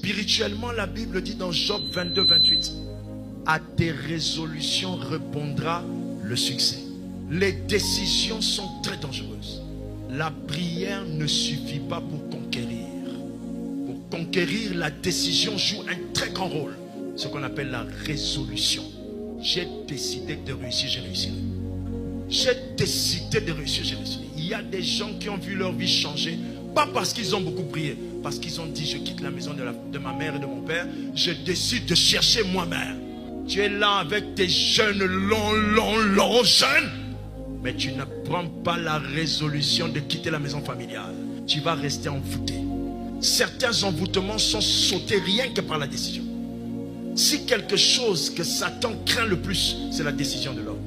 Spirituellement, la Bible dit dans Job 22, 28, à tes résolutions répondra le succès. Les décisions sont très dangereuses. La prière ne suffit pas pour conquérir. Pour conquérir, la décision joue un très grand rôle. Ce qu'on appelle la résolution. J'ai décidé de réussir, j'ai réussi. J'ai décidé de réussir, j'ai réussi. Il y a des gens qui ont vu leur vie changer, pas parce qu'ils ont beaucoup prié, parce qu'ils ont dit je quitte la maison de ma mère et de mon père, je décide de chercher moi-même. Tu es là avec tes jeunes longs jeunes, mais tu ne prends pas la résolution de quitter la maison familiale. Tu vas rester envoûté. Certains envoûtements sont sautés rien que par la décision. Si quelque chose que Satan craint le plus, c'est la décision de l'homme.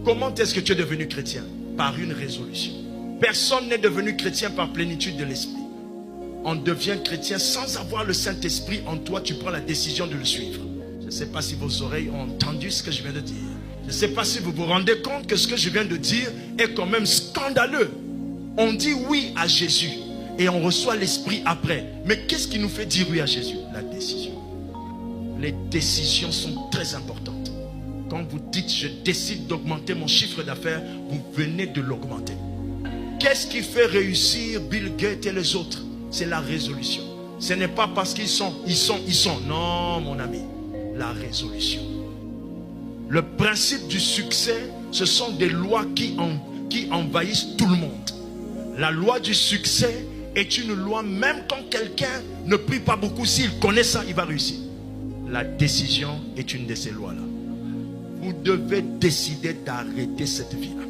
Comment est-ce que tu es devenu chrétien? Par une résolution. Personne n'est devenu chrétien par plénitude de l'esprit. On devient chrétien sans avoir le Saint-Esprit en toi, tu prends la décision de le suivre. Je ne sais pas si vos oreilles ont entendu ce que je viens de dire. Je ne sais pas si vous vous rendez compte que ce que je viens de dire est quand même scandaleux. On dit oui à Jésus et on reçoit l'Esprit après. Mais qu'est-ce qui nous fait dire oui à Jésus? La décision. Les décisions sont très importantes. Quand vous dites je décide d'augmenter mon chiffre d'affaires, vous venez de l'augmenter. Qu'est-ce qui fait réussir Bill Gates et les autres? C'est la résolution. Ce n'est pas parce qu'ils sont. Non, mon ami. La résolution. Le principe du succès, ce sont des lois qui envahissent tout le monde. La loi du succès est une loi, même quand quelqu'un ne prie pas beaucoup, s'il connaît ça, il va réussir. La décision est une de ces lois-là. Vous devez décider d'arrêter cette vie-là.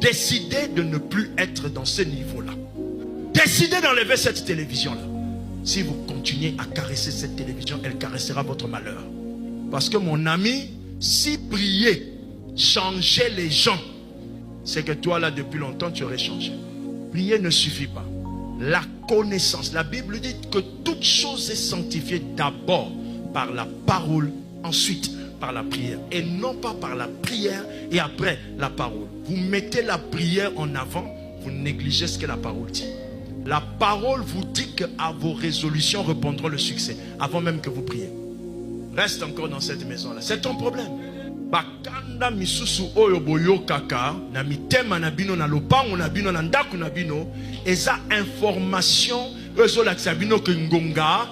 Décidez de ne plus être dans ce niveau-là. Décidez d'enlever cette télévision-là. Si vous continuez à caresser cette télévision, elle caressera votre malheur. Parce que mon ami, si prier changeait les gens, c'est que toi là depuis longtemps tu aurais changé. Prier ne suffit pas. La connaissance, la Bible dit que toute chose est sanctifiée d'abord par la parole, ensuite par la prière. Et non pas par la prière et après la parole. Vous mettez la prière en avant, vous négligez ce que la parole dit. La parole vous dit que à vos résolutions répondront le succès, avant même que vous priez. Reste encore dans cette maison-là. C'est ton problème. Bakanda misusu oyo boyo kaka na mitema na bino na lopango na bino na ndaku na bino eza information ezo la sabino ke ngonga